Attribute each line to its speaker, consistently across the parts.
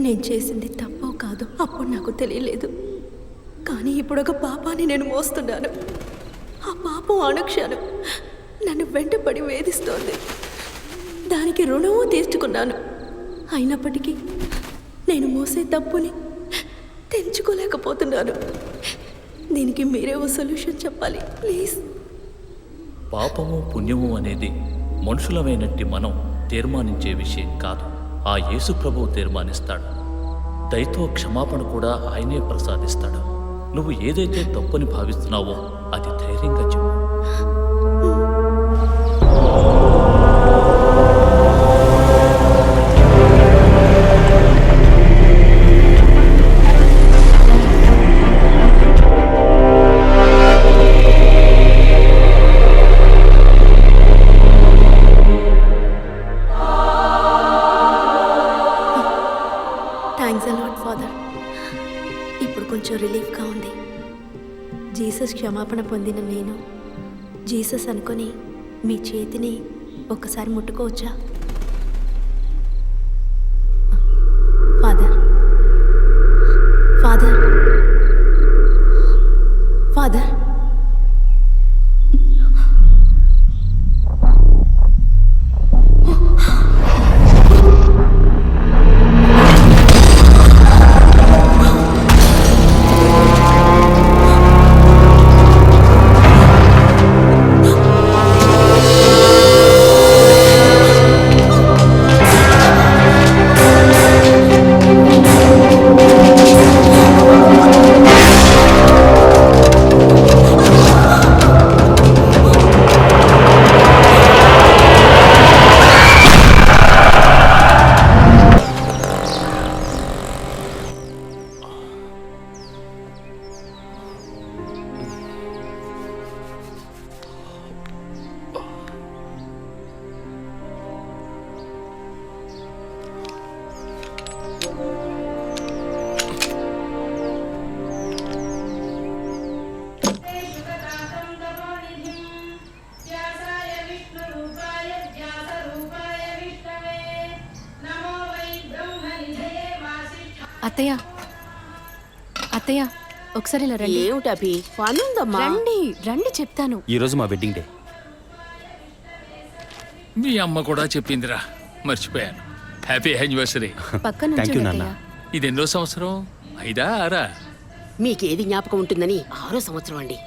Speaker 1: నేను చేసింది తప్పో కాదు అప్పుడు నాకు తెలియలేదు. కానీ ఇప్పుడు ఒక పాపాన్ని నేను మోస్తున్నాను. ఆ పాపం అనుక్షణం నన్ను వెంటపడి వేధిస్తోంది. దానికి రుణము తీర్చుకున్నాను. అయినప్పటికీ నేను మోసే తప్పుని తెంచుకోలేకపోతున్నాను. దీనికి మీరే ఓ సొల్యూషన్ చెప్పాలి ప్లీజ్.
Speaker 2: పాపము పుణ్యము అనేది మనుషులమైనట్టి మనం తీర్మానించే విషయం కాదు. ఆ యేసు ప్రభువు తీర్మానిస్తాడు. దయతో క్షమాపణ కూడా ఆయనే ప్రసాదిస్తాడు. నువ్వు ఏదైతే తప్పని భావిస్తున్నావో అది ధైర్యంగా చెప్పు.
Speaker 1: Thanks a lot father. ఇప్పుడు కొంచెం రిలీఫ్గా ఉంది. జీసస్ క్షమాపణ పొందిన నేను జీసస్ అనుకొని మీ చేతిని ఒక్కసారి ముట్టుకోవచ్చా? ఫాదర్ ఫాదర్ ఫాదర్
Speaker 3: అత్తయ్య అత్తయ్య ఒకసారి ఇలా రండి.
Speaker 4: ఏమిటి అభి పనుందమ్మా?
Speaker 3: రండి రండి చెప్తాను.
Speaker 5: ఈరోజు మా వెడ్డింగ్ డే.
Speaker 2: మీ అమ్మ కూడా చెప్పిందిరా, మర్చిపోయాను. Happy anniversary.
Speaker 3: పక్కన
Speaker 5: థ్యాంక్ యూ నాన్న.
Speaker 2: ఇది ఎన్నో సంవత్సరం? 5ఆ 6ఆ?
Speaker 4: మీకేది జ్ఞాపకం ఉంటుందని 6వ సంవత్సరం అండి.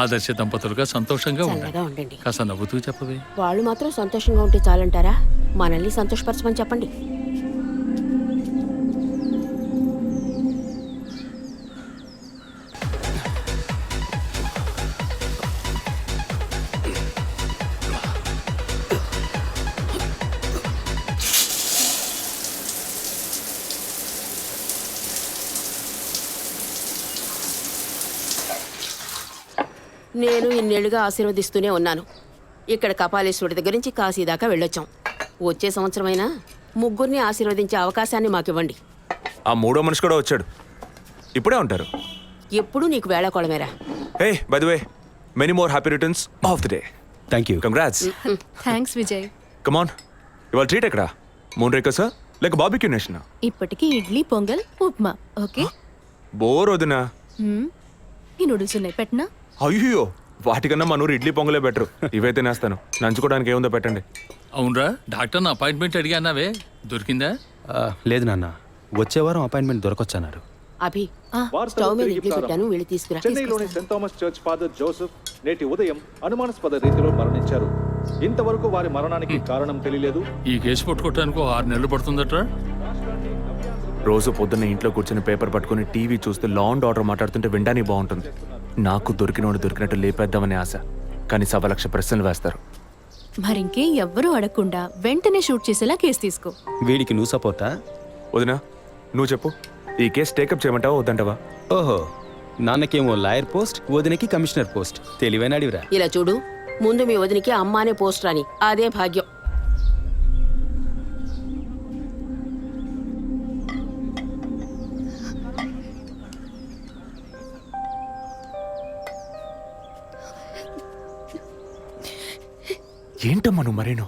Speaker 2: ఆదర్శ దంపతులుగా సంతోషంగా
Speaker 4: చల్లగా
Speaker 2: ఉండండి.
Speaker 4: ఉండండి.
Speaker 2: కాస్త నవ్వుతూ చెప్పవే.
Speaker 4: వాళ్ళు మాత్రం సంతోషంగా ఉంటే చాలంటారా? మనల్ని సంతోషపరచమని చెప్పండి. నేను ఇన్నేళ్లుగా ఆశీర్వదిస్తూనే ఉన్నాను. ఇక్కడ కపాలేశ్వరుడి దగ్గర నుంచి కాశీ దాకా వెళ్ళొచ్చాం. వచ్చే సంవత్సరమైనా ముగ్గురిని ఆశీర్వదించే అవకాశాన్ని మాకివ్వండి.
Speaker 6: ఆ మూడో మనిషి కూడా వచ్చాడు. ఇప్పుడే ఉంటారు.
Speaker 4: ఎప్పుడూ నీకు వేళాకోళమేరా.
Speaker 6: Hey by the way, many more happy returns of the day.
Speaker 5: Thank you.
Speaker 6: Congrats.
Speaker 3: Thanks Vijay.
Speaker 6: Come on, ఇవాళ ట్రీట్ ఎక్కడా? మూన్ రేకసా లేక బార్బిక్యూ నేషనా?
Speaker 3: ఇప్పటికీ ఇడ్లీ పొంగల్ ఉప్మా. ఓకే.
Speaker 6: బోర్ వదినా.
Speaker 3: ఈ నూడిల్స్ ఉన్నాయి, పెట్టనా?
Speaker 6: అయ్యో, వాటికన్నా మన ఊరు ఇడ్లీ పొంగలే బెటర్. ఇవైతే నేస్తాను. నంచుకోవడానికి ఏముందో పెట్టండి.
Speaker 2: అవునరా, డాక్టర్ని అపాయింట్మెంట్ అడిగానావే, దొరికిందా?
Speaker 5: లేదు నాన్న, వచ్చే వారం అపాయింట్మెంట్ దొరకొచ్చన్నారు.
Speaker 4: అభి, స్టవ్ మీద ఇడ్లీ పెట్టాను, వెళ్ళి తీసుకురా.
Speaker 7: చెన్నైలోని Saint Thomas church father Joseph నేటి ఉదయం అనుమానాస్పద రీతిలో మరణించారు. ఇంతవరకు వారి మరణానికి కారణం తెలియలేదు.
Speaker 2: ఈ కేసు పట్టుకోవటానికి 6 నెలలు పడుతుందట.
Speaker 6: రోజు పొద్దున్న ఇంట్లో కూర్చొని పేపర్ పట్టుకుని టీవీ చూస్తే లా అండ్ ఆర్డర్ మాట్లాడుతుంటే వినడానికి బాగుంటుంది. నాకు దొరికినోడు దొరికినట్టు లేపేద్దామనే ఆశ. కానీ 1,00,000 ప్రశ్నలు వేస్తారు.
Speaker 3: మరింకే ఎవ్వరూ అడగకుండా వెంటనే షూట్ చేసేలా కేసు తీసుకో.
Speaker 5: వీడికి నువ్వు సపోర్టా?
Speaker 6: వదినా, నువ్వు చెప్పు, ఈ కేసు టేకప్ చేయమంటావా వద్దంటావా?
Speaker 5: ఓహో, నాన్నకేమో లాయర్ పోస్ట్, వదినకి కమిషనర్ పోస్ట్. తెలివైన అడివిరా.
Speaker 4: ఇలా చూడు, ముందు మీ వదినికి అమ్మ అనే పోస్ట్ రాని, అదే భాగ్యం.
Speaker 6: ఏంటమ్మా నువ్వు మరేను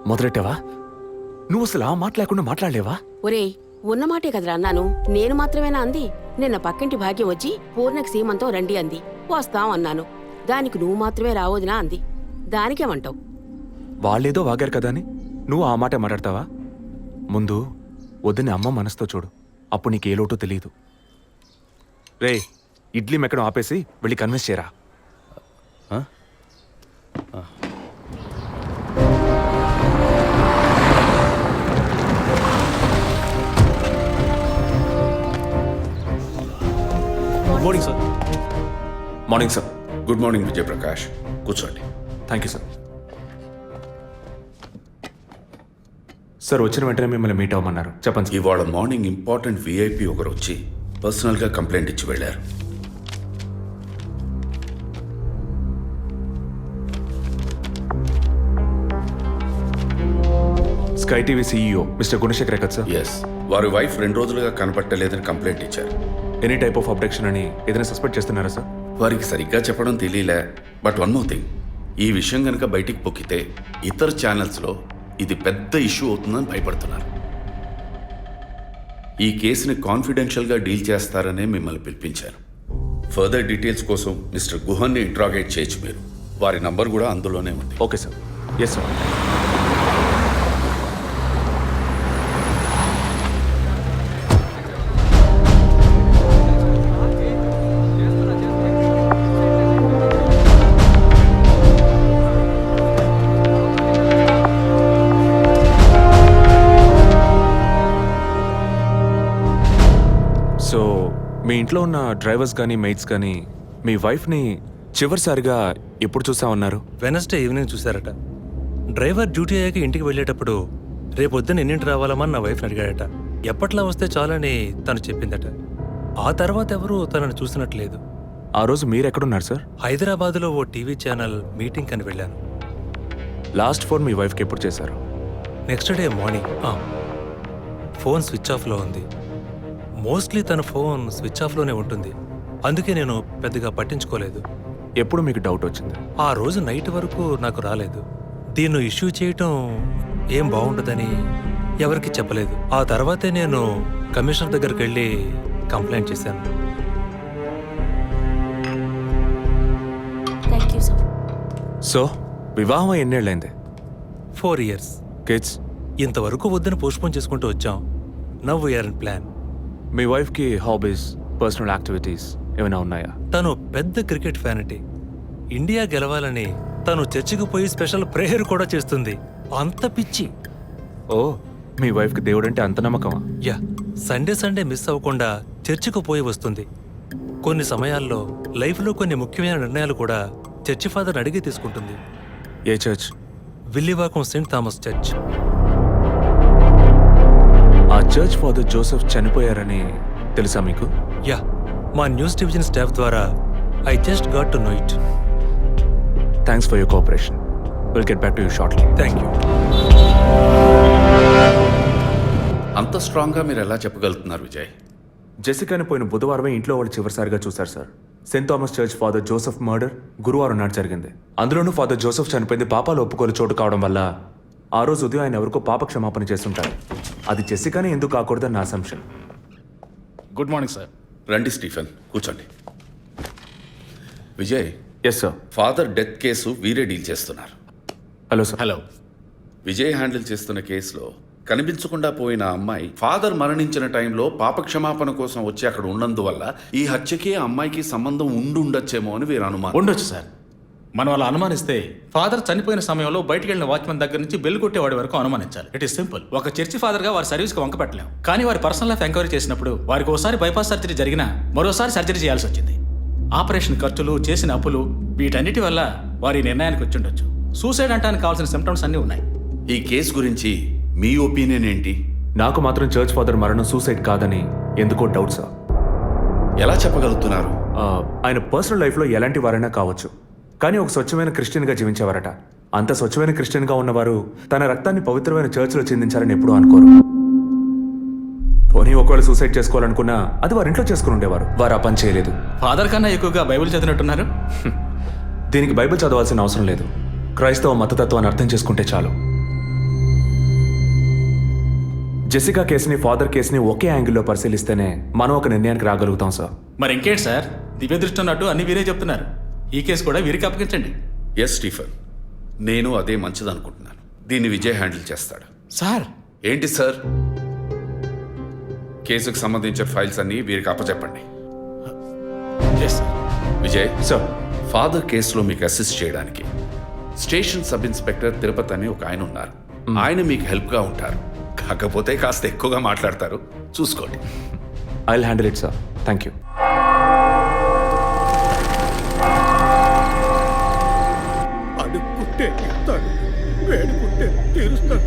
Speaker 6: మొదలెట్టావా? నువ్వు అసలు ఆ మాట లేకుండా మాట్లాడలేవా?
Speaker 4: ఒరేయ్ ఉన్నమాటే కదరా అన్నాను. నేను మాత్రమేనా అంది? నిన్న పక్కింటి భాగ్యం వచ్చి పూర్ణకి సీమంతం రండి అంది. వస్తాం అన్నాను. దానికి నువ్వు మాత్రమే రావోదినా అంది. దానికేమంటావు?
Speaker 6: వాళ్ళేదో వాగారు కదా అని నువ్వు ఆ మాట మాట్లాడతావా? ముందు వద్దని అమ్మ మనసుతో చూడు, అప్పుడు నీకు ఏ లోటో తెలియదు. రే, ఇడ్లీ మెక్కడం ఆపేసి వెళ్ళి కన్విన్స్ చేయరా.
Speaker 8: Morning sir.
Speaker 6: Morning sir.
Speaker 9: Good morning Vijayaprakash, కూర్చోండి.
Speaker 6: Thank you sir. సార్ వచ్చిన వెంటనే మిమ్మల్ని మీట్ అవ్వమన్నారు. చెప్పండి సార్.
Speaker 9: ఇవాళ మార్నింగ్ ఇంపార్టెంట్ విఐపి ఒకరు వచ్చి పర్సనల్గా కంప్లైంట్ ఇచ్చి వెళ్ళారు.
Speaker 6: Sky TV CEO mister Gunasekhar కదా సార్?
Speaker 9: ఎస్, వారి వైఫ్ 2 రోజులుగా కనపట్టలేదని కంప్లైంట్ ఇచ్చారు.
Speaker 6: ఎనీ టైప్ ఆఫ్ అబ్డక్షన్ అని ఏదైనా సస్పెక్ట్ చేస్తున్నారా సార్?
Speaker 9: వారికి సరిగ్గా చెప్పడం తెలియలే. బట్ వన్ మోర్ థింగ్, ఈ విషయం కనుక బయటికి పొక్కితే ఇతర ఛానల్స్లో ఇది పెద్ద ఇష్యూ అవుతుందని భయపడుతున్నారు. ఈ కేసుని కాన్ఫిడెన్షియల్గా డీల్ చేస్తారనే మిమ్మల్ని పిలిపించారు. ఫర్దర్ డీటెయిల్స్ కోసం మిస్టర్ గుహన్ని ఇంట్రాగేట్ చేయొచ్చు మీరు. వారి నంబర్ కూడా అందులోనే ఉంది.
Speaker 6: Okay sir. Yes sir. So మీ ఇంట్లో ఉన్న డ్రైవర్స్ కానీ మెయిట్స్ కానీ మీ వైఫ్ని చివరిసారిగా ఎప్పుడు చూసా ఉన్నారు?
Speaker 8: వెనస్డే ఈవినింగ్ చూశారట. డ్రైవర్ డ్యూటీ అయ్యాక ఇంటికి వెళ్ళేటప్పుడు రేపొద్దున ఎన్నింటి రావాలమని నా వైఫ్ని అడిగాడట. ఎప్పట్లా వస్తే చాలని తను చెప్పిందట. ఆ తర్వాత ఎవరూ తనను చూసినట్లేదు.
Speaker 6: ఆ రోజు మీరు ఎక్కడున్నారు సార్?
Speaker 8: హైదరాబాద్లో ఓ టీవీ ఛానల్ మీటింగ్ అని వెళ్ళాను.
Speaker 6: లాస్ట్ ఫోన్ మీ వైఫ్కి ఎప్పుడు చేశారు?
Speaker 8: Next day morning. Phone switch ఆఫ్లో ఉంది. మోస్ట్లీ తన ఫోన్ స్విచ్ ఆఫ్లోనే ఉంటుంది. అందుకే నేను పెద్దగా పట్టించుకోలేదు.
Speaker 6: ఎప్పుడు మీకు డౌట్ వచ్చింది?
Speaker 8: ఆ రోజు నైట్ వరకు నాకు రాలేదు. దీన్ని ఇష్యూ చేయటం ఏం బాగుండదని ఎవరికి చెప్పలేదు. ఆ తర్వాతే నేను కమిషనర్ దగ్గరికి వెళ్ళి కంప్లైంట్ చేశాను.
Speaker 1: Thank you sir.
Speaker 6: సో వివాహం ఎన్నేళ్ళైంది?
Speaker 8: 4 years.
Speaker 6: కిడ్స్?
Speaker 8: ఇంతవరకు వద్దని పోస్ట్పోన్ చేసుకుంటూ వచ్చాం. Now we're in plan.
Speaker 6: మీ వైఫ్కి హాబీస్, పర్సనల్ యాక్టివిటీస్ ఏమైనా ఉన్నాయా?
Speaker 8: తను పెద్ద క్రికెట్ ఫ్యానిటీ. ఇండియా గెలవాలని తను చర్చికి పోయి స్పెషల్ ప్రేయర్ కూడా చేస్తుంది. అంత పిచ్చి.
Speaker 6: ఓ, మీ వైఫ్కి దేవుడు అంటే అంత నమ్మకమా?
Speaker 8: యా, సండే మిస్ అవ్వకుండా చర్చికి పోయి వస్తుంది. కొన్ని సమయాల్లో లైఫ్లో కొన్ని ముఖ్యమైన నిర్ణయాలు కూడా చర్చి ఫాదర్ని అడిగి తీసుకుంటుంది.
Speaker 6: ఏ church?
Speaker 8: Villivakkam saint Thomas church.
Speaker 6: ఆ చర్చ్ ఫాదర్ జోసెఫ్ చనిపోయారని తెలుసా మీకు?
Speaker 8: యా, మా న్యూస్ డివిజన్ స్టాఫ్ ద్వారా I just got to know it.
Speaker 6: Thanks for your cooperation. Will get back to you shortly.
Speaker 8: Thank you.
Speaker 9: అంత స్ట్రాంగ్గా మీరు ఎలా చెప్పగలుగుతున్నారు విజయ్?
Speaker 6: జెసికాని పోయిన బుధవారమే ఇంట్లో వాళ్ళు చివరిసారిగా చూశారు sir. Saint Thomas church father Joseph murder గురువారం నాడు జరిగింది. అందులోనూ ఫాదర్ జోసెఫ్ చనిపోయింది పాపాలు ఒప్పుకోలు చోటు కావడం వల్ల ఆ రోజు ఉదయం ఆయన ఎవరికో పాప క్షమాపణ చేస్తుంటారు. అది జెసికానే ఎందుకు కాకూడదని నా అసంప్షన్.
Speaker 10: Good morning sir.
Speaker 9: రండి స్టీఫెన్, కూర్చోండి. Vijay,
Speaker 6: yes sir.
Speaker 9: Father death case వీరే డీల్ చేస్తున్నారు.
Speaker 6: Hello sir.
Speaker 10: Hello.
Speaker 9: Vijay handle చేస్తున్న కేసులో కనిపించకుండా పోయిన అమ్మాయి ఫాదర్ మరణించిన టైంలో పాప క్షమాపణ కోసం వచ్చి అక్కడ ఉన్నందువల్ల ఈ హత్యకి ఆ అమ్మాయికి సంబంధం ఉండొచ్చేమో అని వీరు అనుమానం.
Speaker 10: ఉండొచ్చు సార్. మనం అలా అనుమానిస్తే ఫాదర్ చనిపోయిన సమయంలో బయటికి వెళ్ళిన వాచ్మెన్ దగ్గర నుంచి బెల్ కొట్టేవాడి వరకు అనుమానించాలి. It is simple. ఒక చర్చి ఫాదర్గా వారి సర్వీస్కి వంక పెట్టలేం. కానీ వారి పర్సనల్ లైఫ్ ఎంక్వైరీ చేసినప్పుడు వారికి ఒకసారి బైపాస్ సర్జరీ జరిగినా మరోసారి సర్జరీ చేయాల్సి వచ్చింది. ఆపరేషన్ ఖర్చులు, చేసిన అప్పులు, వీటన్నిటి వల్ల వారి నిర్ణయానికి వచ్చి ఉండొచ్చు. సూసైడ్ అంటానికి కావాల్సిన సిమ్టమ్స్ అన్నీ ఉన్నాయి.
Speaker 9: ఈ కేసు గురించి మీ ఒపీనియన్ ఏంటి?
Speaker 6: నాకు మాత్రం చర్చ్ ఫాదర్ మరణం సూసైడ్ కాదని ఎందుకో డౌట్ సార్.
Speaker 9: ఎలా చెప్పగలుగుతున్నారు?
Speaker 6: ఆయన పర్సనల్ లైఫ్లో ఎలాంటి వారైనా కావచ్చు, కానీ ఒక స్వచ్ఛమైన క్రిస్టియన్గా జీవించేవారట. అంత స్వచ్ఛమైన క్రిస్టియన్గా ఉన్నవారు తన రక్తాన్ని పవిత్రమైన చర్చ్లో చిందించాలని ఎప్పుడూ అనుకోరు. పోనీ ఒకవేళ సూసైడ్ చేసుకోవాలనుకున్నా అది వారి ఇంట్లో చేసుకుని ఉండేవారు. వారు ఆ పని చేయలేదు.
Speaker 10: ఫాదర్ కన్నా ఎక్కువగా బైబిల్ చదివినట్టున్నారు.
Speaker 6: దీనికి బైబిల్ చదవాల్సిన అవసరం లేదు. క్రైస్తవ మతతత్వాన్ని అర్థం చేసుకుంటే చాలు. జెసికా కేసుని ఫాదర్ కేసుని ఒకే యాంగిల్లో పరిశీలిస్తేనే మనం ఒక నిర్ణయానికి రాగలుగుతాం సార్.
Speaker 10: మరి ఇంకేంటి సార్, దివ్య దృష్టి ఉన్నట్టు అన్ని వీరే చెప్తున్నారు. ఈ కేసు కూడా వీరికి అప్పగించండి.
Speaker 9: ఎస్ స్టీఫెన్, నేను అదే మంచిదనుకుంటున్నాను. దీన్ని విజయ్ హ్యాండిల్ చేస్తాడు.
Speaker 10: సార్
Speaker 9: ఏంటి సార్? కేసుకు సంబంధించిన ఫైల్స్ అన్ని వీరికి అప్పచెప్పండి.
Speaker 10: Yes sir.
Speaker 9: Vijay,
Speaker 6: sir,
Speaker 9: father కేసులో మీకు అసిస్ట్ చేయడానికి స్టేషన్ సబ్ ఇన్స్పెక్టర్ తిరుపతి అని ఒక ఆయన ఉన్నారు. ఆయన మీకు హెల్ప్గా ఉంటారు. కాకపోతే కాస్త ఎక్కువగా మాట్లాడతారు, చూసుకోండి.
Speaker 6: I will handle it sir. Thank you.
Speaker 11: అడుక్కుంటే ఇస్తాడు, వేడుకుంటే తీరుస్తాడు.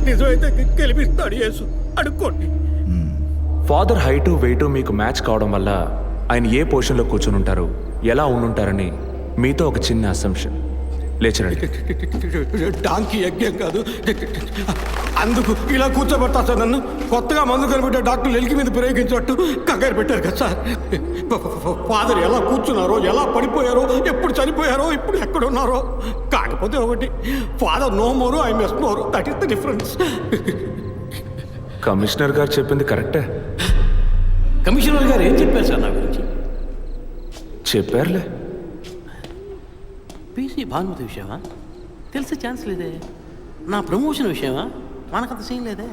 Speaker 11: నిజమైతే గెలిపిస్తాడు యేసు. అడుక్కోండి.
Speaker 6: ఫాదర్ హైటు వెయిటు మీకు మ్యాచ్ కావడం వల్ల ఆయన ఏ పొజిషన్లో కూర్చుని ఉంటారు, ఎలా ఉండుంటారని మీతో ఒక చిన్న అసంప్షన్. లేచరండి.
Speaker 11: డాంకీ యజ్ఞం కాదు, అందుకు ఇలా కూర్చోబెడతా సార్ నన్ను. కొత్తగా మందు కనిపెట్టే డాక్టర్లు ఎలికి మీద ప్రయోగించినట్టు కంగారు పెట్టారు కదా సార్. ఫాదర్ ఎలా కూర్చున్నారో, ఎలా పడిపోయారో, ఎప్పుడు చనిపోయారో, ఇప్పుడు ఎక్కడున్నారో. కాకపోతే ఒకటి, father no more, I miss more. That is the difference.
Speaker 6: Commissioner గారు చెప్పింది కరెక్టే.
Speaker 11: కమిషనర్ గారు ఏం చెప్పారు సార్ నా గురించి?
Speaker 6: చెప్పారులే.
Speaker 11: పీసీ భానుమతి విషయమా? తెలిసే ఛాన్స్ లేదే. నా ప్రమోషన్ విషయమా? మనకంత సీన్ లేదే.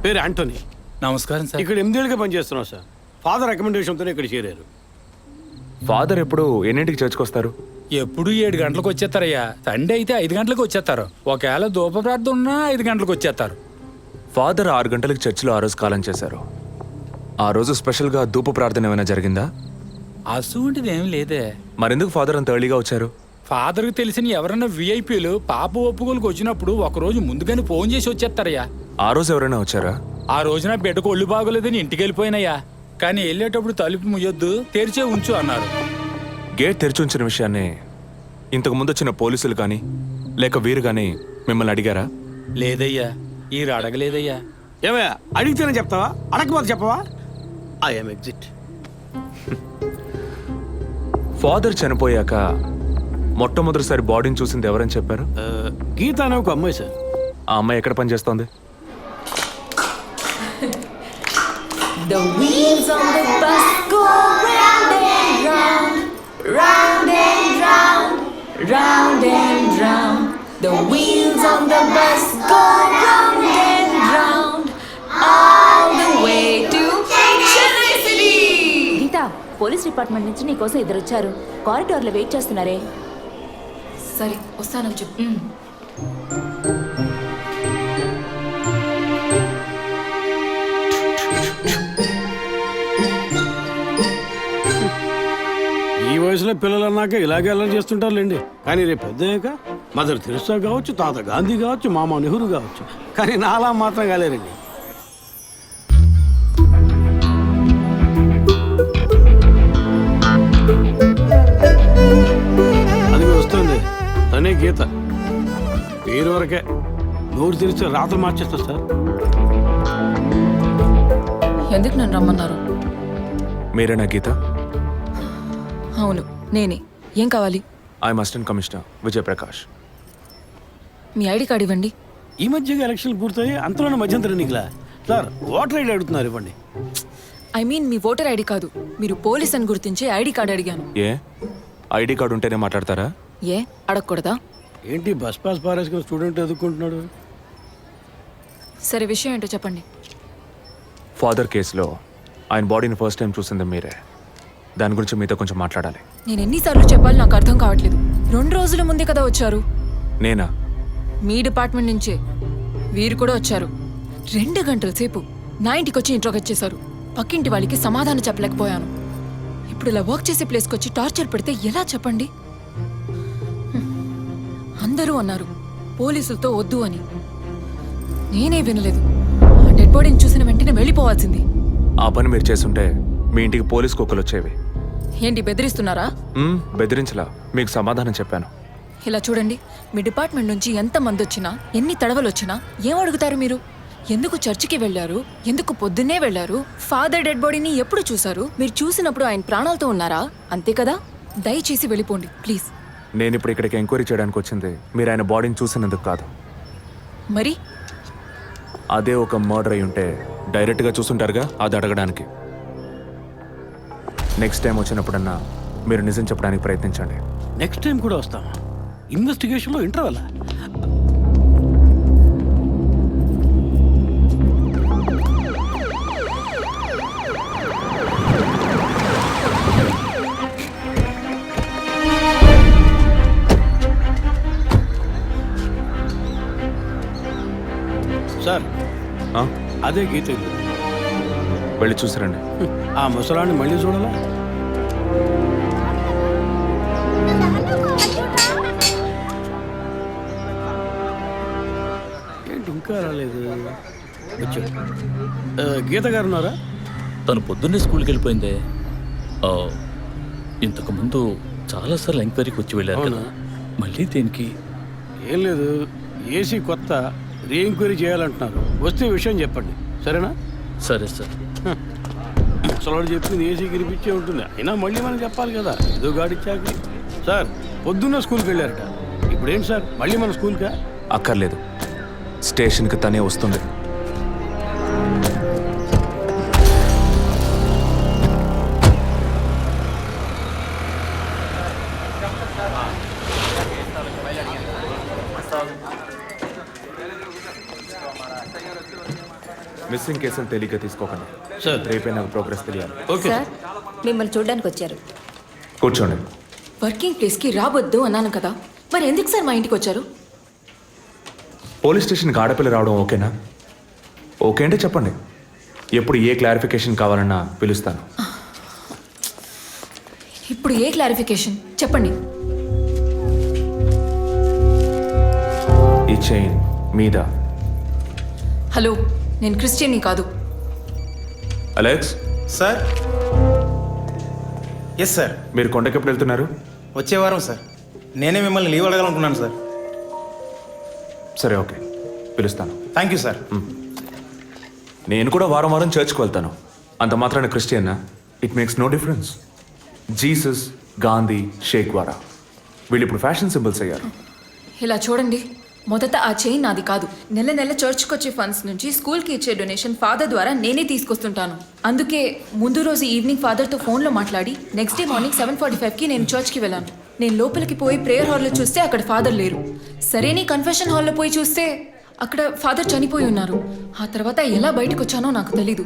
Speaker 11: పేరు యాంటోనీ.
Speaker 10: నమస్కారం సార్.
Speaker 11: ఇక్కడ 8 ఏళ్ళుగా పనిచేస్తున్నాం సార్. ఫాదర్ రికమెండేషన్తోనే ఇక్కడ చేరారు.
Speaker 6: ఫాదర్ ఎప్పుడు ఎన్నింటికి చర్చ్కి వస్తారు?
Speaker 10: ఎప్పుడు 7 గంటలకు వచ్చేస్తారయ్యా. సండే అయితే 5 గంటలకు వచ్చేస్తారు. ఒకవేళ ధూప ప్రార్థన ఉన్నా 5 గంటలకు వచ్చేస్తారు.
Speaker 6: ఫాదర్ 6 గంటలకు చర్చిలో ఆ రోజు కాలం చేశారు. ఆ రోజు స్పెషల్గా ధూప ప్రార్థన ఏమైనా జరిగిందా?
Speaker 10: అసువంటిది ఏం లేదే.
Speaker 6: మరెందుకు ఫాదర్ అంత ఎర్లీగా వచ్చారు?
Speaker 10: ఫాదర్కి తెలిసిన ఎవరన్నా విఐపీలు పాప ఒప్పుకోలకు వచ్చినప్పుడు ఒకరోజు ముందుగానే ఫోన్ చేసి వచ్చేస్తారయ్యా.
Speaker 6: ఆ రోజు ఎవరైనా వచ్చారా?
Speaker 10: ఆ రోజున బిడ్డకు ఒళ్ళు బాగోలేదని ఇంటికి వెళ్ళిపోయినయ్యా. కానీ వెళ్ళేటప్పుడు తలుపు ముయ్యొద్దు, తెరిచే ఉంచు అన్నారు.
Speaker 6: గేట్ తెరిచి ఉంచిన విషయాన్ని ఇంతకు ముందు వచ్చిన పోలీసులు కానీ లేక వీరు కానీ మిమ్మల్ని అడిగారా?
Speaker 10: లేదయ్యా, ఈ అడగలేదయ్యా.
Speaker 11: ఏమయ్యా, అడిగితేనే చెప్తావా, అడగకపోతే చెప్పవా? I'm exit.
Speaker 6: ఫాదర్ చనిపోయాక మొట్టమొదటిసారి బాడీని చూసింది ఎవరని చెప్పారు?
Speaker 11: గీత అనే ఒక అమ్మాయి సార్.
Speaker 6: ఆ అమ్మాయి ఎక్కడ పనిచేస్తోంది?
Speaker 1: The wheels on the bus go round and round, round and round, round and round. The wheels on the bus go round and round, all the way to Chennai City.
Speaker 12: Geetha, police department నుంచి నీకోసం ఇద్దరు వచ్చారు. కారిడార్లో wait చేస్తున్నారే.
Speaker 1: సరే, వస్తానని చెప్పు.
Speaker 11: ఈ వయసులో పిల్లలు అన్నాక ఇలాగే అల్లరి చేస్తుంటారులేండి. కానీ రేపు పెద్దయ్యాక మదర్ తెరిసా కావచ్చు, తాత గాంధీ కావచ్చు, మామ నెహ్రూ కావచ్చు. కానీ నాలా మాత్రం కాలేరండి. అది వస్తుంది, తనే గీత. పేరు వరకే, నోరు తెరిస్తే రాత్రి మార్చేస్తా సార్.
Speaker 1: ఎందుకు నన్ను రమ్మన్నారు?
Speaker 6: మీరేనా గీత?
Speaker 1: అవును, నేనే. ఏం కావాలి?
Speaker 6: I'm assistant commissioner Vijay Prakash.
Speaker 1: Me ID card ఇవ్వండి.
Speaker 11: ఈ మధ్యగా ఎలక్షన్లు పూర్తయి అంతలోనే మధ్యంతరం ఎన్నికలా సార్? ఓటర్ ఐడి అడుగుతున్నారు, ఇవ్వండి.
Speaker 3: I mean me voter ID కాదు, మీరు పోలీస్ అని గుర్తించే ఐడి కార్డు అడిగాను.
Speaker 6: ఏ ఐడి కార్డు ఉంటేనే మాట్లాడతారా?
Speaker 3: ఏ అడగకూడదా?
Speaker 11: ఏంటి బస్ పాస్ పారేసుకుని స్టూడెంట్ ఎదుర్కొంటున్నాడు?
Speaker 3: సరే, విషయం ఏంటో చెప్పండి.
Speaker 6: ఫాదర్ కేసులో ఆయన బాడీని ఫస్ట్ టైం చూసింది మీరే. దాని గురించి మీతో కొంచెం మాట్లాడాలి.
Speaker 3: నేను ఎన్నిసార్లు చెప్పాలి, నాకు అర్థం కావట్లేదు. 2 రోజుల ముందే కదా వచ్చారు.
Speaker 6: నేనా?
Speaker 3: మీ డిపార్ట్మెంట్ నుంచే వీరు కూడా వచ్చారు. 2 గంటల సేపు నా ఇంటికి వచ్చి ఇంట్రోగేట్ చేశారు. పక్కింటి వాళ్ళకి సమాధానం చెప్పలేకపోయాను. ఇప్పుడు ఇలా వర్క్ చేసే ప్లేస్కి వచ్చి టార్చర్ పెడితే ఎలా చెప్పండి? అందరూ అన్నారు పోలీసులతో వద్దు అని. నేనే వినలేదు. ఆ డెడ్ బాడీని చూసిన వెంటనే వెళ్ళిపోవాల్సింది.
Speaker 6: ఆ పని మీరు చేస్తుంటే మీ ఇంటికి పోలీస్ కుక్కలు వచ్చేవి.
Speaker 3: ఏంటి బెదిరిస్తున్నారా?
Speaker 6: బెదిరించలా, మీకు సమాధానం చెప్పాను.
Speaker 3: ఇలా చూడండి, మీ డిపార్ట్మెంట్ నుంచి ఎంత మంది వచ్చినా, ఎన్ని తడవలు వచ్చినా ఏం అడుగుతారు మీరు? ఎందుకు చర్చికి వెళ్ళారు? ఎందుకు పొద్దున్నే వెళ్ళారు? ఫాదర్ డెడ్ బాడీని ఎప్పుడు చూశారు? మీరు చూసినప్పుడు ఆయన ప్రాణాలతో ఉన్నారా? అంతే కదా. దయచేసి వెళ్ళిపోండి ప్లీజ్.
Speaker 6: నేను ఇప్పుడు ఇక్కడికి ఎంక్వైరీ చేయడానికి వచ్చింది మీరు ఆయన బాడీని చూసినందుకు కాదు.
Speaker 3: మరి
Speaker 6: అదే ఒక మర్డర్ అయి ఉంటే డైరెక్ట్గా చూసుంటారుగా, అది అడగడానికి. నెక్స్ట్ టైం వచ్చినప్పుడన్నా మీరు నిజం చెప్పడానికి ప్రయత్నించండి.
Speaker 11: నెక్స్ట్ టైం కూడా వస్తామా? ఇన్వెస్టిగేషన్లో ఇంటర్వల్? సార్, అదే గీత ఇల్లు.
Speaker 6: వెళ్ళి చూసిరండి.
Speaker 11: ఆ ముసలాన్ని మళ్ళీ చూడాలా? ఏంటి ఇంకా రాలేదు? వచ్చాడు. గీత గారు ఉన్నారా?
Speaker 2: తను పొద్దున్నే స్కూల్కి వెళ్ళిపోయిందే. ఇంతకు ముందు చాలాసార్లు ఎంక్వైరీకి వచ్చి వెళ్ళారు కదా, మళ్ళీ దేనికి?
Speaker 11: ఏం లేదు, ఏసీ కొత్త రీ ఎంక్వైరీ చేయాలంటున్నారు. వస్తే విషయం చెప్పండి, సరేనా?
Speaker 2: సరే సార్.
Speaker 11: ముసలాడు చెప్పింది ఏసీ గిరిపించే ఉంటుంది. అయినా మళ్ళీ మనం చెప్పాలి కదా, ఏదో గాడిచ్చాక. సార్, పొద్దున్న స్కూల్కి వెళ్ళారట. ఇప్పుడేంటి సార్, మళ్ళీ మన స్కూల్కా?
Speaker 6: అక్కర్లేదు, స్టేషన్కి తనే వస్తుంది. మిస్సింగ్ కేసును తేలిగ్గా తీసుకోకండి
Speaker 11: సార్.
Speaker 6: రేపే నాకు ప్రోగ్రెస్ తెలియాలి.
Speaker 11: ఓకే
Speaker 12: సార్, మిమ్మల్ని చూడడానికి వచ్చారు.
Speaker 6: కూర్చోండి.
Speaker 3: వర్కింగ్ ప్లేస్కి రావద్దు అన్నాను కదా, మరి ఎందుకు సార్ మా ఇంటికి వచ్చారు?
Speaker 6: పోలీస్ స్టేషన్కి ఆడపిల్ల రావడం ఓకేనా? ఓకే అంటే చెప్పండి, ఎప్పుడు ఏ క్లారిఫికేషన్ కావాలన్నా పిలుస్తాను.
Speaker 3: ఇప్పుడు ఏ క్లారిఫికేషన్ చెప్పండి.
Speaker 6: ఈ చైన్ మీద.
Speaker 3: హలో, నేను క్రిస్టియన్ని కాదు.
Speaker 6: Alex
Speaker 10: sir. Yes sir.
Speaker 6: మీరు కొండకి ఎప్పుడు వెళ్తున్నారు?
Speaker 10: వచ్చే వారం సార్. నేనే మిమ్మల్ని లీవ్ అడగాలనుకున్నాను సార్.
Speaker 6: సరే, ఓకే, పిలుస్తాను.
Speaker 10: Thank you sir.
Speaker 6: నేను కూడా వారం వారం చర్చ్కి వెళ్తాను. అంత మాత్రాన క్రిస్టియన్నా? It makes no difference. Jesus, Gandhi, షేక్ వారా వీళ్ళు ఇప్పుడు ఫ్యాషన్ సింబల్స్ అయ్యారు.
Speaker 3: ఇలా చూడండి, మొదట ఆ చైన్ నాది కాదు. నెల నెల చర్చ్కి వచ్చే ఫండ్స్ నుంచి స్కూల్కి ఇచ్చే డొనేషన్ ఫాదర్ ద్వారా నేనే తీసుకొస్తుంటాను. అందుకే ముందు రోజు ఈవినింగ్ ఫాదర్తో ఫోన్లో మాట్లాడి నెక్స్ట్ డే మార్నింగ్ 7:45కి నేను చర్చ్కి వెళ్ళాను. నేను లోపలికి పోయి ప్రేయర్ హాల్లో చూస్తే అక్కడ ఫాదర్ లేరు. సరే, నీ కన్ఫెషన్ హాల్లో పోయి చూస్తే అక్కడ ఫాదర్ చనిపోయి ఉన్నారు. ఆ తర్వాత ఎలా బయటకు వచ్చానో నాకు తెలీదు.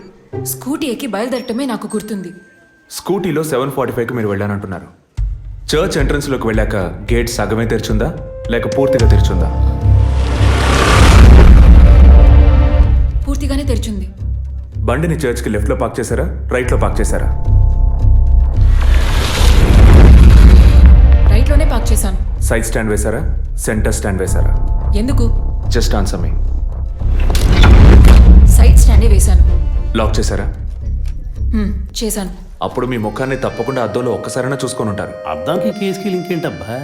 Speaker 3: స్కూటీ ఎక్కి బయలుదేరటమే నాకు గుర్తుంది.
Speaker 6: స్కూటీలో 7:45కి మీరు వెళ్ళానంటున్నారు. చర్చ్ ఎంట్రన్స్లోకి వెళ్ళాక గేట్ సగమే తెరిచుందా లేక పూర్తిగా తెరిచుందా?
Speaker 3: పూర్తిగానే తెరిచింది.
Speaker 6: బండిని చర్చ్కి లెఫ్ట్లో పార్క్ చేశారా, రైట్లో పార్క్ చేశారా?
Speaker 3: రైట్లోనే పార్క్ చేశాను.
Speaker 6: సైడ్ స్టాండ్ వేశారా, సెంటర్ స్టాండ్ వేశారా?
Speaker 3: ఎందుకు?
Speaker 6: జస్ట్ ఆన్సర్ మీ.
Speaker 3: సైడ్ స్టాండే వేశాను.
Speaker 6: లాక్ చేశారా?
Speaker 3: చేశాను.
Speaker 6: అప్పుడు మీ ముఖాన్ని తప్పకుండా అద్దంలో ఒక్కసారైనా చూసుకొని ఉంటారు.
Speaker 11: అద్దానికి కేసుకి లింక్ ఏంటబ్బా?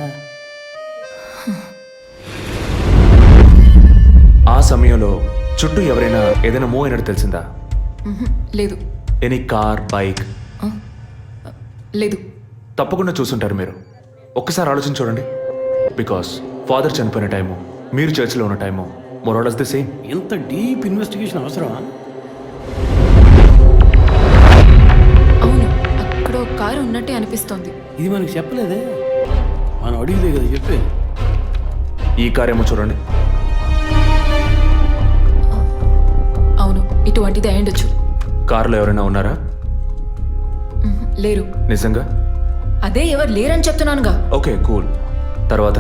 Speaker 6: ఆ సమయంలో చుట్టూ ఎవరైనా ఏదైనా మూవ్ అయినట్టు తెలిసిందా?
Speaker 3: లేదు.
Speaker 6: Any car, bike?
Speaker 3: లేదు.
Speaker 6: తప్పకుండా చూసుంటారు మీరు. ఒక్కసారి ఆలోచించి చూడండి. బికాస్ ఫాదర్ చనిపోయిన టైము, మీరు చర్చిలో ఉన్న టైము మోరాలస్ ది సేమ్.
Speaker 11: ఇంత డీప్ ఇన్వెస్టిగేషన్ అవసరమా?
Speaker 3: కారు ఉన్నట్టే అనిపిస్తోంది.
Speaker 11: ఇది మనకి చెప్పలేదే, మనం అడిగితే కదా చెప్పేది.
Speaker 6: ఈ కార్ ఏమో చూడండి.
Speaker 3: అవును, ఇటువంటిది అయ్యుండొచ్చు.
Speaker 6: కారులో ఎవరైనా ఉన్నారా?
Speaker 3: లేరు.
Speaker 6: నిజంగా?
Speaker 3: అదే ఎవరు లేరని చెప్తున్నానుగా.
Speaker 6: Okay cool. తర్వాత?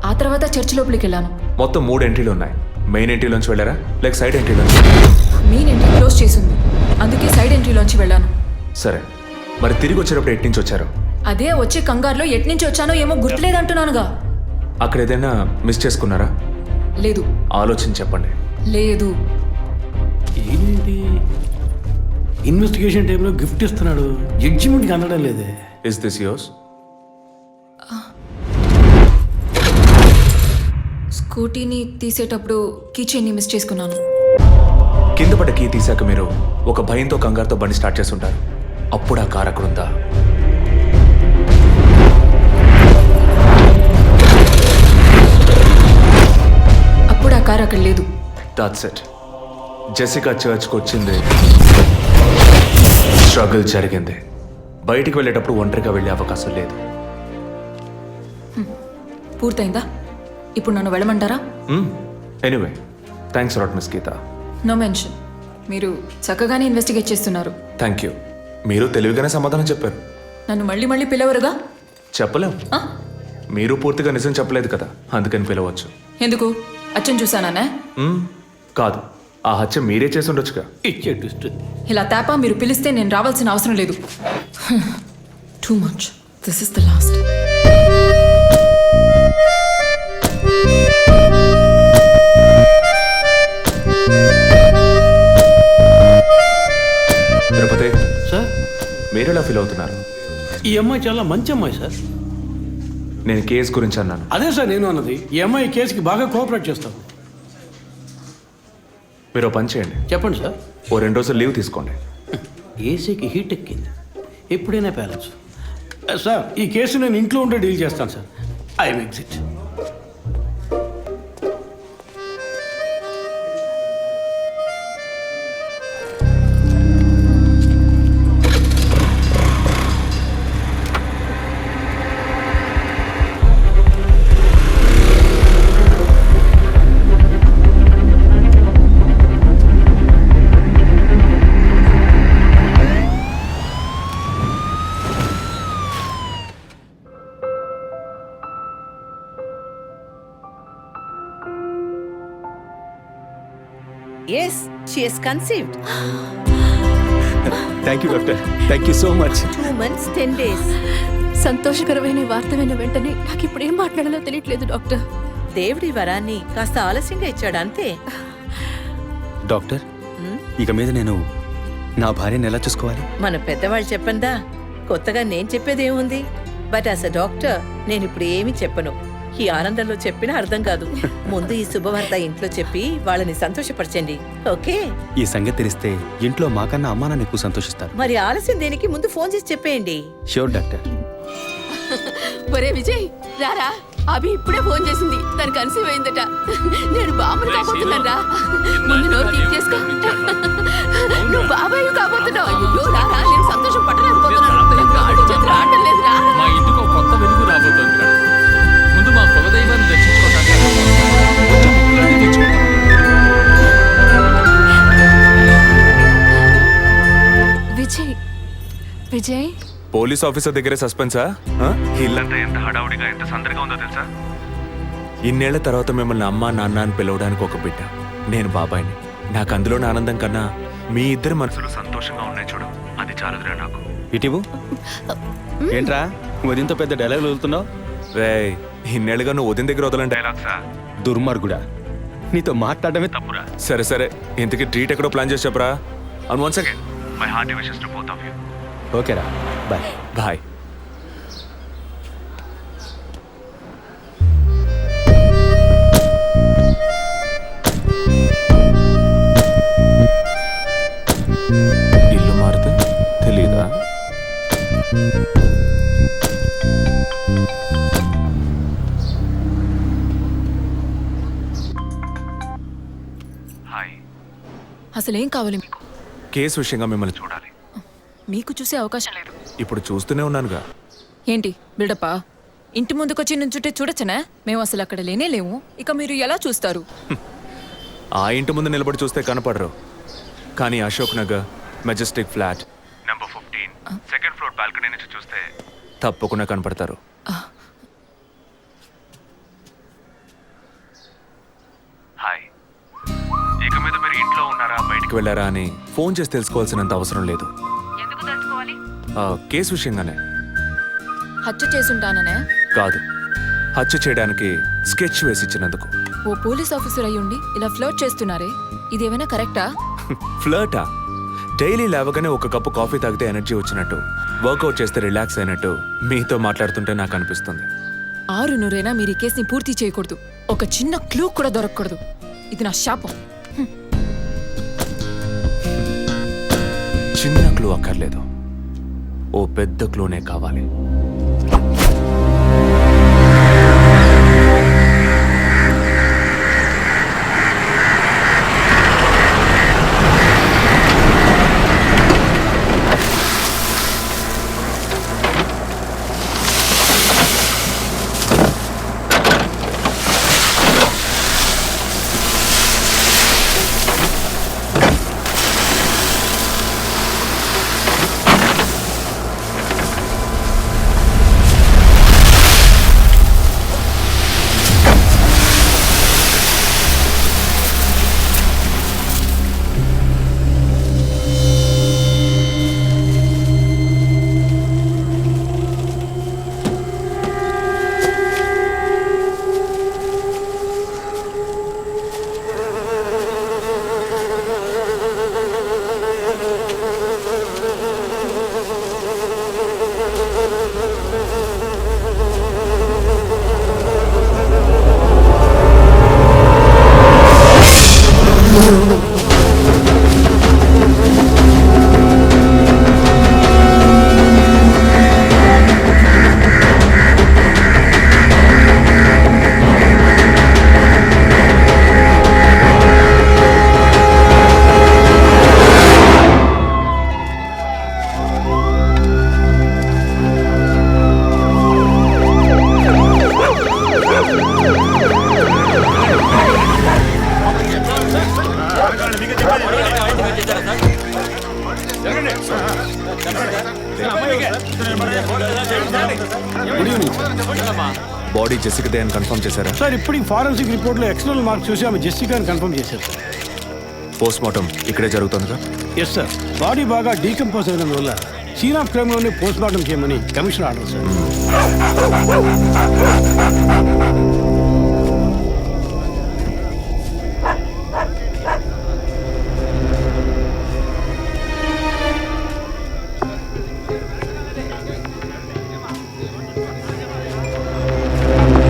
Speaker 3: ఆ తర్వాత చర్చ్ లోపలికి వెళ్ళాను.
Speaker 6: మొత్తం 3 ఎంట్రీలు ఉన్నాయి. మెయిన్ ఎంట్రీలోంచి వెళ్ళారా లేక సైడ్ ఎంట్రీలోంచి?
Speaker 3: మెయిన్ ఎంట్రీ క్లోజ్ చేసింది, అందుకే సైడ్ ఎంట్రీలోంచి వెళ్ళాను.
Speaker 6: సరే, మరి తిరిగి వచ్చేటప్పుడు ఎటు నుంచి వచ్చారు?
Speaker 3: అదే వచ్చే కంగారులో ఎట్నుంచి వచ్చానో ఏమో గుర్తులేదంటున్నానుగా.
Speaker 6: అక్కడ ఏదైనా మిస్ చేసుకున్నారా?
Speaker 3: లేదు.
Speaker 6: ఆలోచించి చెప్పండి.
Speaker 3: లేదు.
Speaker 11: ఏంటి ఇన్వెస్టిగేషన్ టైంలో గిఫ్ట్ ఇస్తున్నాడు, జడ్జిమెంట్కి అందడం లేదే.
Speaker 6: Is this yours?
Speaker 3: స్కూటీని తీసేటప్పుడు కీచైన్ని మిస్ చేసుకున్నాను.
Speaker 6: కింద పడ్డ కీ తీసాక మీరు ఒక భయంతో కంగారుతో బండి స్టార్ట్ చేస్తుంటారు. అప్పుడు ఆ కార్ అక్కడ ఉందా?
Speaker 3: అప్పుడు ఆ కారు అక్కడ లేదు.
Speaker 6: That's it. జెసికా చర్చ్కి వచ్చింది, స్ట్రగుల్ జరిగింది. బయటికి వెళ్ళేటప్పుడు ఒంటరిగా వెళ్ళే అవకాశం లేదు.
Speaker 3: పూర్తయిందా? ఇప్పుడు నన్ను వెళ్ళమంటారా?
Speaker 6: Anyway, thanks lot miss Geetha.
Speaker 3: No mention. మీరు చక్కగానే ఇన్వెస్టిగేట్ చేస్తున్నారు.
Speaker 6: Thank you. మీరు తెలివిగానే సమాధానం చెప్పారు.
Speaker 3: నన్ను మళ్ళీ మళ్ళీ పిలవరుగా?
Speaker 6: చెప్పలేం.
Speaker 3: ఆ?
Speaker 6: మీరు పూర్తిగా నిజం చెప్పలేదు కదా, అందుకని పిలవచ్చు.
Speaker 3: ఎందుకు? అచ్చం చూసానా?
Speaker 6: కాదు, ఆ హత్య మీరే చేసి ఉండొచ్చుగా.
Speaker 11: ఇచ్చే ట్విస్ట్.
Speaker 3: ఇలా తేపా మీరు పిలిస్తే నేను రావాల్సిన అవసరం లేదు. Too much. This is the last.
Speaker 6: Tirupati
Speaker 11: sir,
Speaker 6: మీరు ఎలా ఫీల్ అవుతున్నారు?
Speaker 11: ఈ అమ్మాయి చాలా మంచి అమ్మాయి సార్.
Speaker 6: నేను కేసు గురించి అన్నాను.
Speaker 11: అదే సార్ నేను అన్నది, ఈ అమ్మాయి కేసుకి బాగా కోఆపరేట్ చేస్తాం.
Speaker 6: మీరు ఓ పని చేయండి.
Speaker 11: చెప్పండి సార్.
Speaker 6: ఓ 2 రోజులు లీవ్ తీసుకోండి.
Speaker 11: ఏసీకి హీట్ ఎక్కింది, ఎప్పుడైనా ప్యాలెన్స్. సార్, ఈ కేసు నేను ఇంట్లో ఉంటే డీల్ చేస్తాను sir. I'm exit.
Speaker 4: Yes, she is conceived.
Speaker 5: Thank you doctor, thank you so much.
Speaker 4: 2 months 10 days.
Speaker 1: సంతోషకరమైన వార్త విన్న వెంటనే నాకు ఇప్పుడు ఏం మాట్లాడాలో తెలియట్లేదు డాక్టర్.
Speaker 4: దేవుడి వరాన్ని కాస్త ఆలస్యంగా ఇచ్చాడు అంతే.
Speaker 5: డాక్టర్, ఇక మీద నేను నా భార్యను ఎలా చూసుకోవాలి?
Speaker 4: మన పెద్దవాళ్ళు చెప్పందా, కొత్తగా నేను చెప్పేదేముంది. బట్ యాజ్ అ డాక్టర్ నేను ఇప్పుడు ఏమీ చెప్పను. ఈ ఆనందంలో చెప్పినా అర్థం కాదు. ముందు ఈ శుభవార్త ఇంట్లో చెప్పి వాళ్ళని సంతోషపరచండి, ఓకే?
Speaker 5: ఈ సంగతి తెలిస్తే ఇంట్లో మాకన్నా అమ్మా నాన్న ఎక్కువ సంతోషిస్తారు.
Speaker 4: మరి ఆలస్యం దేనికి, ముందు ఫోన్ చేసి చెప్పేయండి.
Speaker 5: Sure doctor.
Speaker 1: ఒరే విజయ్, రారా. అభి ఇప్పుడే ఫోన్ చేసింది, తను కన్సీవ్ అయిందట. నేను బాబుని కాబోతున్నారా. ముందు నోరు తీపి చేసుకో. నువ్వు బాబాయ్ కాబోతున్నావు. అయ్యో రారా, నేను సంతోషం పట్టలేకపోతున్నాను. ఆడు చేతులు ఆడటం లేదు. రా.
Speaker 2: మా ఇంటికి ఒక కొత్త వెలుగు రాబోతోంది. ముందు మా కులదైవాన్ని దర్శించుకోవటానికి
Speaker 1: విజయ్, విజయ్,
Speaker 6: పోలీస్ ఆఫీసర్ దగ్గరే సస్పెన్సా? ఇల్లంతా ఎంత హడావుడిగా ఎంత సందడిగా ఉందో తెలుసా? ఇన్నేళ్ల తర్వాత మిమ్మల్ని అమ్మా నాన్న అని పిలవడానికి ఒక బిడ్డ. నేను బాబాయిని. నాకు అందులోని ఆనందం కన్నా మీ ఇద్దరు మనసులు సంతోషంగా ఉన్నాయి చూడు, అది చాలదురా నాకు.
Speaker 5: ఇటీవు ఏంట్రా ఉదయంతో పెద్ద డైలాగ్ వదులుతున్నావు?
Speaker 6: రే, ఇన్నేళ్ళుగా నువ్వు ఉదయం దగ్గర వదలని డైలాగ్సా?
Speaker 5: దుర్మార్గుడా, నీతో మాట్లాడమే తప్పురా.
Speaker 6: సరే సరే, ఇంతకీ ట్రీట్ ఎక్కడో ప్లాన్ చేసి చెప్పరా. And once again my hearty wishes to both of you.
Speaker 5: ఓకేరా, బాయ్.
Speaker 6: బాయ్. ఇల్లు మారితే తెలీదా?
Speaker 3: అసలేం కావాలి మీకు?
Speaker 6: కేసు విషయంగా మిమ్మల్ని చూడాలి.
Speaker 3: మీకు చూసే అవకాశం లేదు.
Speaker 6: ఇప్పుడు చూస్తూనే ఉన్నానుగా.
Speaker 3: ఏంటి బిల్డప్పా? ఇంటి ముందుకొచ్చి నుంచుంటే చూడొచ్చనా? మేము అసలు అక్కడ లేనే లేము. ఇక మీరు ఎలా చూస్తారు?
Speaker 6: ఆ ఇంటి ముందు నిలబడి చూస్తే కనపడరు, కానీ Ashok Nagar Majestic flat number 15 second floor balcony నుంచి చూస్తే తప్పకుండా కనపడతారు. హాయ్, ఇక మీద మీరు ఇంట్లో ఉన్నారా బయటికి వెళ్ళారా అని ఫోన్ చేసి తెలుసుకోవాల్సినంత అవసరం లేదు. కేసు విషయంగానే.
Speaker 3: హత్య చేసుంటాననే?
Speaker 6: కాదు, హత్య చేయడానికి స్కెచ్ వేసి ఇచ్చినందుకు.
Speaker 3: ఓ పోలీస్ ఆఫీసర్ అయ్యుండి ఇలా ఫ్లర్ట్ చేస్తున్నారే, ఇదేమైనా కరెక్టా?
Speaker 6: ఫ్లర్టా? డైలీ లేవగానే ఒక కప్పు కాఫీ తాగితే ఎనర్జీ వచ్చినట్టు, వర్కౌట్ చేస్తే రిలాక్స్ అయినట్టు మీతో మాట్లాడుతుంటే నాకు అనిపిస్తుంది.
Speaker 3: 6 మీరు ఈ కేసుని పూర్తి చేయకూడదు. ఒక చిన్న క్లూ కూడా దొరకకూడదు. ఇది నా శాపం.
Speaker 6: చిన్న క్లూ అక్కర్లేదు, ఓ పెద్ద క్లూనే కావాలి. బాడీ జెసికాదే అని కన్ఫర్మ్ చేశారా?
Speaker 11: సార్ ఇప్పుడు ఫారెన్సిక్ రిపోర్ట్లో ఎక్స్టర్నల్ మార్క్స్ చూసి ఆమె జెసికా అని కన్ఫర్మ్ చేశారు సార్.
Speaker 6: పోస్ట్ మార్టం ఇక్కడే జరుగుతుందిగా?
Speaker 11: Yes sir. బాడీ బాగా డీకంపోజ్ అయినందువల్ల సీన్ ఆఫ్ క్రైమ్లోనే పోస్ట్ మార్టం చేయమని commissioner order sir.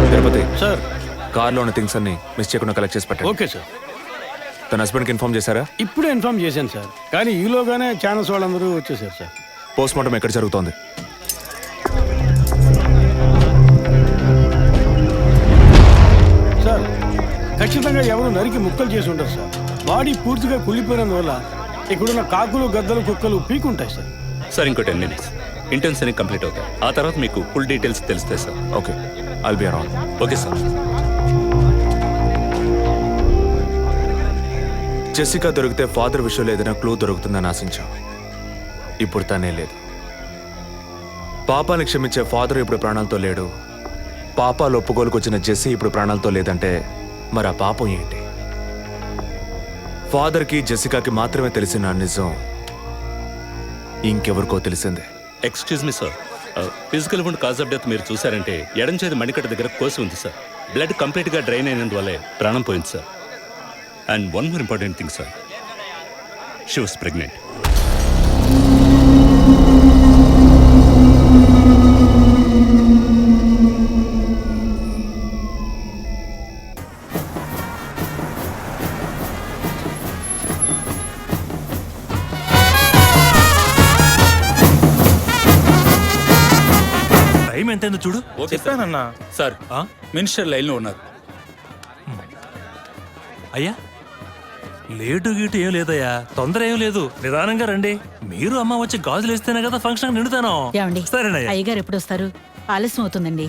Speaker 6: Tirupati
Speaker 11: sir,
Speaker 6: కార్లో ఉన్న థింగ్స్ అన్ని మిస్ చేయకుండా కలెక్ట్ చేసి పెట్టండి.
Speaker 11: Okay sir.
Speaker 6: తన హస్బెండ్కి ఇన్ఫార్మ్ చేశారా?
Speaker 11: ఇప్పుడే ఇన్ఫార్మ్ చేశాను సార్, కానీ ఈలోగానే ఛానల్స్ వాళ్ళందరూ వచ్చేసారు సార్.
Speaker 6: పోస్ట్ మార్టం ఎక్కడ జరుగుతోంది?
Speaker 11: సార్, ఖచ్చితంగా ఎవరు నరికి ముక్కలు చేసి ఉంటారు సార్. బాడీ పూర్తిగా కుళ్ళిపోయినందువల్ల ఇక్కడున్న కాకులు గద్దలు కుక్కలు పీకుంటాయి సార్.
Speaker 13: సార్ ఇంకో 10 minutes ఇంటర్న్స్ అన్ని కంప్లీట్ అవుతాయి. ఆ తర్వాత మీకు ఫుల్ డీటెయిల్స్ తెలుస్తాయి sir.
Speaker 6: Okay, I'll be around.
Speaker 13: Okay sir.
Speaker 6: Jessica దొరికితే ఫాదర్ విషయంలో ఏదైనా క్లూ దొరుకుతుందని ఆశించాం. ఇప్పుడు తనే లేదు. పాపాన్ని క్షమించే ఫాదర్ ఇప్పుడు ప్రాణాలతో లేడు. పాపాలు ఒప్పుకోలుకు వచ్చిన జెస్సీ ఇప్పుడు ప్రాణాలతో లేదంటే మరి ఆ పాపం ఏంటి? ఫాదర్కి జెసికాకి మాత్రమే తెలిసిన నిజం ఇంకెవరికో తెలిసిందే.
Speaker 13: Excuse me sir, physical wound cause of death మీరు చూసారంటే ఎడం చేతి మణికట్ట దగ్గర కోసి ఉంది సార్. బ్లడ్ కంప్లీట్గా డ్రైన్ అయినందువల్లే ప్రాణం పోయింది sir. And one more important thing sir, she was pregnant.
Speaker 8: Time ఎంతైందో చూడు.
Speaker 10: చెప్పానన్నా.
Speaker 13: సార్ మినిస్టర్ లైన్లో ఉన్నారు.
Speaker 8: అయ్యా లేటు గీటు ఏం లేదయ్యా, తొందర ఏం లేదు, నిదానంగా రండి. మీరు అమ్మ వచ్చి గాజులు వేస్తేనే కదా ఫంక్షన్ నిండుతాను. సరేనయ్యా.
Speaker 12: అయ్యగారు ఎప్పుడు వస్తారు? ఆలస్యం అవుతుందండి.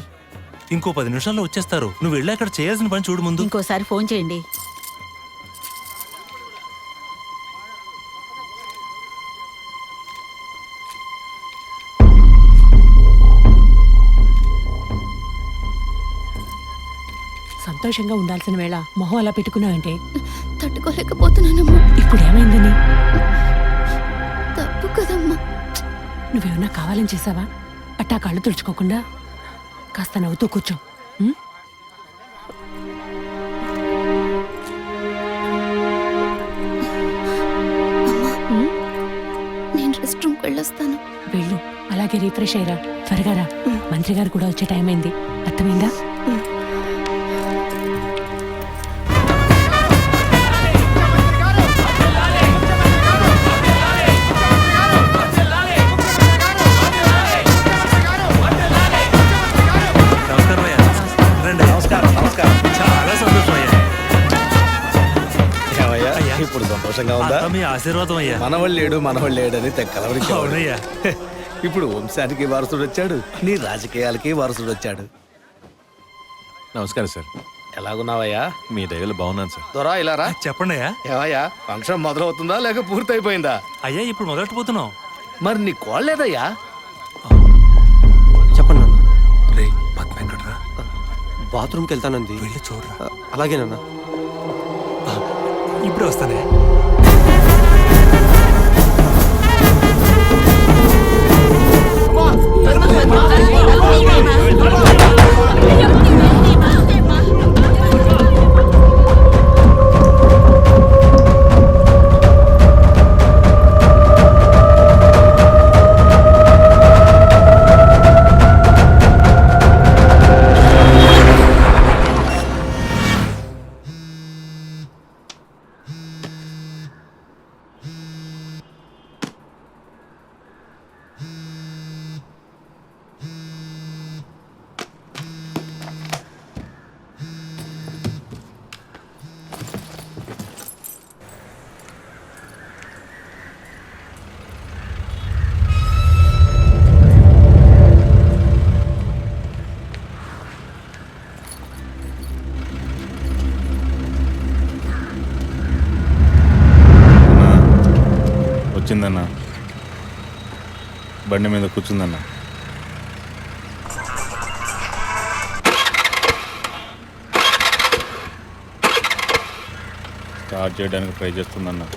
Speaker 8: ఇంకో 10 నిమిషాల్లో వచ్చేస్తారు. నువ్వు వెళ్ళి అక్కడ చేయాల్సిన పని చూడు ముందు.
Speaker 12: ఇంకోసారి ఫోన్ చేయండి.
Speaker 1: సంతోషంగా ఉండాల్సిన వేళ మొహం అలా పెట్టుకున్నావంటే తట్టుకోలేకపోతున్నానమ్మా. ఇప్పుడు ఏమైందని? తప్పు కదమ్మా. నువ్వేమన్నా కావాలని చేసావా? అట్టా కళ్ళు తుడుచుకోకుండా కాస్త నవ్వుతూ కూర్చో. నేను రెస్ట్ రూమ్కి వెళ్ళొస్తాను. వెళ్ళు, అలాగే రీఫ్రెష్ అయ్యరా. త్వరగా రా, మంత్రి గారు కూడా వచ్చే టైం అయింది. అర్థమైందా?
Speaker 8: చాలా సంతోషం అయ్యా.
Speaker 11: ఇప్పుడు సంతోషంగా ఉందా?
Speaker 8: మీ ఆశీర్వాదం అయ్యా.
Speaker 11: మనవళ్ళు లేడని
Speaker 8: అవునయ్యా.
Speaker 11: ఇప్పుడు వంశానికి వారసుడు వచ్చాడు, నీ రాజకీయాలకి వారసుడు వచ్చాడు.
Speaker 5: నమస్కారం సార్.
Speaker 11: ఎలాగున్నావయ్యా?
Speaker 5: మీ దయలు బాగున్నాను సార్.
Speaker 11: దొరా ఇలా రా.
Speaker 8: చెప్పండి అయ్యా.
Speaker 11: ఏవయ్యా, ఫంక్షన్ మొదలవుతుందా లేక పూర్తయిపోయిందా?
Speaker 8: అయ్యా ఇప్పుడు మొదలెట్టబోతున్నాం.
Speaker 11: మరి నీ కోళ్ళేదయ్యా?
Speaker 5: చెప్పండి నాన్న. రే పద్మ ఎక్కడ్రా? బాత్రూమ్కి వెళ్తానంది. వెళ్ళి చూడరా. అలాగేనన్నా.
Speaker 8: ఇప్పుడు వస్తానే.
Speaker 5: వచ్చిందన్నా, బండి మీద కూర్చుందన్నా. స్టార్ట్ చేయడానికి ట్రై చేస్తుందన్నా.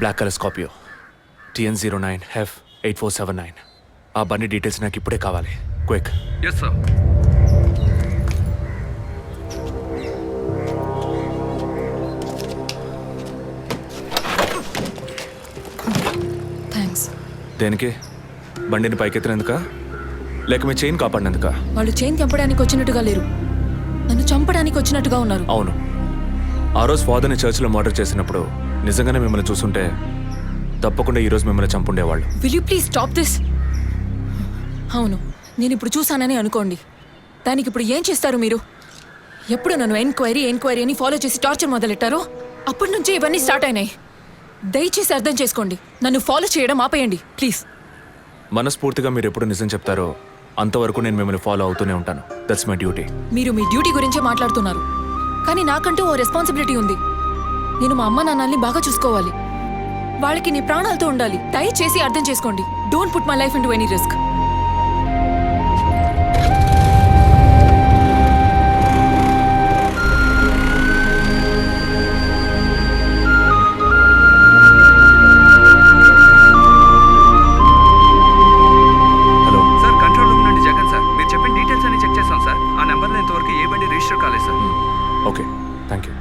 Speaker 6: Black colour Scorpio TN09F8479. ఆ బండి డీటెయిల్స్ నాకు ఇప్పుడే కావాలి. క్విక్.
Speaker 13: Yes sir.
Speaker 3: థ్యాంక్స్.
Speaker 6: దేనికి? బండిని పైకెత్తినందుక లేక మీ చైన్ కాపాడినందుక?
Speaker 3: వాళ్ళు చైన్ తెంపడానికి వచ్చినట్టుగా లేరు, నన్ను చంపడానికి వచ్చినట్టుగా ఉన్నారు.
Speaker 6: అవును, ఆ రోజు ఫాదర్ని చర్చ్లో మర్డర్ చేసినప్పుడు నిజంగానే మిమ్మల్ని చూసుంటే తప్పకుండా ఈరోజు మిమ్మల్ని చంపుండేవాళ్ళు.
Speaker 3: Will you please stop this? అవును, నేను ఇప్పుడు చూసానని అనుకోండి, దానికి ఇప్పుడు ఏం చేస్తారు మీరు? ఎప్పుడు నన్ను ఎంక్వైరీ అని ఫాలో చేసి టార్చర్ మొదలెట్టారో అప్పటి నుంచే ఇవన్నీ స్టార్ట్ అయినాయి. దయచేసి అర్థం చేసుకోండి, నన్ను ఫాలో చేయడం ఆపేయండి ప్లీజ్.
Speaker 6: మనస్ఫూర్తిగా మీరు ఎప్పుడు నిజం చెప్తారో అంతవరకు నేను మిమ్మల్ని ఫాలో అవుతూనే ఉంటాను. That's my duty.
Speaker 3: మీరు మీ డ్యూటీ గురించే మాట్లాడుతున్నారు, కానీ నాకంటూ ఓ రెస్పాన్సిబిలిటీ ఉంది. నేను మా అమ్మ నాన్నల్ని బాగా చూసుకోవాలి, వాళ్ళకి నీ ప్రాణాలతో ఉండాలి. దయచేసి అర్థం చేసుకోండి. Don't put my life into any risk.
Speaker 6: Hello
Speaker 5: sir, control room నుండి జగన్ సార్. మీరు చెప్పిన డీటెయిల్స్ అన్ని చెక్ చేశాం సార్. ఆ నెంబర్లో ఇంతవరకు ఏ బండి రిజిస్టర్ కాలేదు సార్.
Speaker 6: Okay, thank you.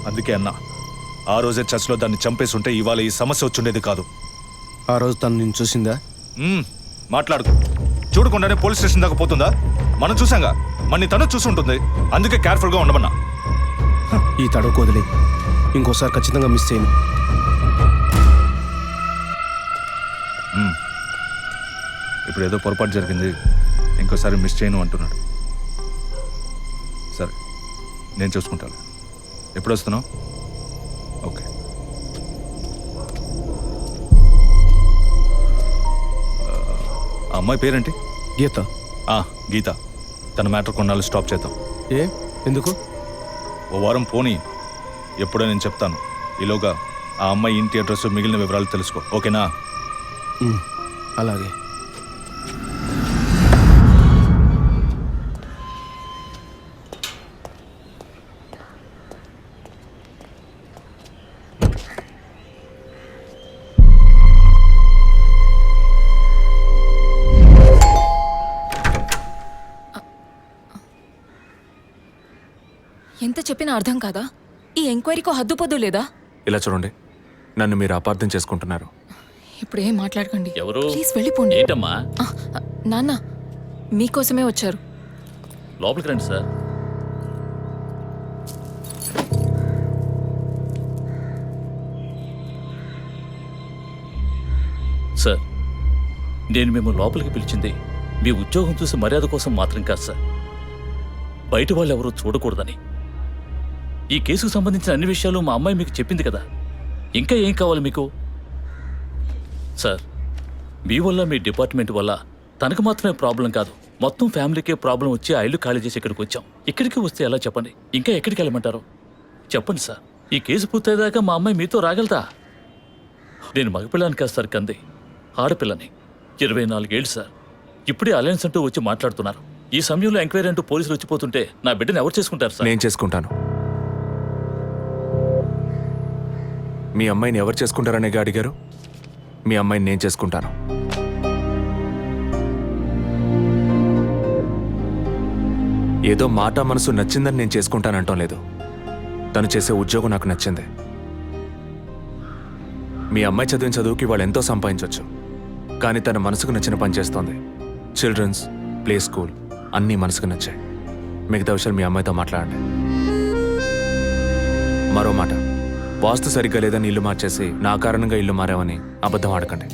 Speaker 11: అందుకే అన్నా, ఆ రోజే చర్చ్లో దాన్ని చంపేసి ఉంటే ఇవాళ ఈ సమస్య వచ్చుండేది కాదు.
Speaker 5: ఆ రోజు తను నేను చూసిందా?
Speaker 11: మాట్లాడుకో. చూడకుండానే పోలీస్ స్టేషన్ దాకా పోతుందా? మనం చూసాంగా, మన తను చూసి ఉంటుంది. అందుకే కేర్ఫుల్గా ఉండమన్నా.
Speaker 5: ఈ తడవకు వదిలే, ఇంకోసారి ఖచ్చితంగా మిస్ చేయను.
Speaker 11: ఇప్పుడు ఏదో పొరపాటు జరిగింది, ఇంకోసారి మిస్ చేయను అంటున్నాడు. సరే, నేను చూసుకుంటాను. ఎప్పుడు వస్తున్నావు? ఓకే. ఆ అమ్మాయి పేరేంటి?
Speaker 5: గీత.
Speaker 11: గీత. తన మ్యాటర్ కొన్నాళ్ళు స్టాప్ చేద్దాం.
Speaker 5: ఏ ఎందుకు?
Speaker 11: ఓ వారం పోనీ, ఎప్పుడో నేను చెప్తాను. ఈలోగా ఆ అమ్మాయి ఇంటి అడ్రస్, మిగిలిన వివరాలు తెలుసుకో. ఓకేనా?
Speaker 5: అలాగే.
Speaker 3: ఎంత చెప్పినా అర్థం కాదా? ఈ ఎంక్వైరీకో హద్దుపొద్దు లేదా?
Speaker 6: ఇలా చూడండి, నన్ను మీరు అపార్థం చేసుకుంటున్నారు.
Speaker 3: ఇప్పుడు ఏం మాట్లాడకండి.
Speaker 2: ఎవరు?
Speaker 3: ప్లీజ్ వెళ్ళిపోండి.
Speaker 2: ఏంటమ్మా?
Speaker 3: నాన్న మీకోసమే వచ్చారు.
Speaker 2: లోపలికి రండి సార్. సార్, నేను మిమ్మల్ని లోపలికి పిలిచింది మీ ఉద్యోగం చూసి మర్యాద కోసం మాత్రం కాదు సార్. బయట వాళ్ళు ఎవరూ చూడకూడదని. ఈ కేసుకు సంబంధించిన అన్ని విషయాలు మా అమ్మాయి మీకు చెప్పింది కదా, ఇంకా ఏం కావాలి మీకు? సార్, మీ వల్ల, మీ డిపార్ట్మెంట్ వల్ల తనకు మాత్రమే ప్రాబ్లం కాదు, మొత్తం ఫ్యామిలీకే ప్రాబ్లం వచ్చి ఆ ఇల్లు ఖాళీ చేసి ఇక్కడికి వచ్చాం. ఇక్కడికి వస్తే ఎలా చెప్పండి? ఇంకా ఎక్కడికి వెళ్ళమంటారు చెప్పండి సార్. ఈ కేసు పూర్తయ్యేదాకా మా అమ్మాయి మీతో రాగలదా? నేను మగపిల్లని కాదు సార్, కంది ఆడపిల్లని. 24 ఏళ్ళు సార్. ఇప్పుడే అలయన్స్ అంటూ వచ్చి మాట్లాడుతున్నారు. ఈ సమయంలో ఎంక్వైరీ అంటూ పోలీసులు వచ్చిపోతుంటే నా బిడ్డను ఎవరు చేసుకుంటారు సార్?
Speaker 6: నేను చేసుకుంటాను. మీ అమ్మాయిని ఎవరు చేసుకుంటారనేగా అడిగారు. మీ అమ్మాయిని నేను చేసుకుంటాను. ఏదో మాట మనసు నచ్చిందని నేను చేసుకుంటానంటాం లేదు. తను చేసే ఉద్యోగం నాకు నచ్చింది. మీ అమ్మాయి చదివిన చదువుకి వాళ్ళు ఎంతో సంపాదించవచ్చు, కానీ తన మనసుకు నచ్చిన పని చేస్తోంది. చిల్డ్రన్స్ ప్లే స్కూల్ అన్నీ మనసుకు నచ్చాయి. మిగతా విషయాలు మీ అమ్మాయితో మాట్లాడండి. మరో మాట, వాస్తు సరిగ్గా లేదని ఇల్లు మార్చేసి నా కారణంగా ఇల్లు మారామని అబద్ధం ఆడకండి.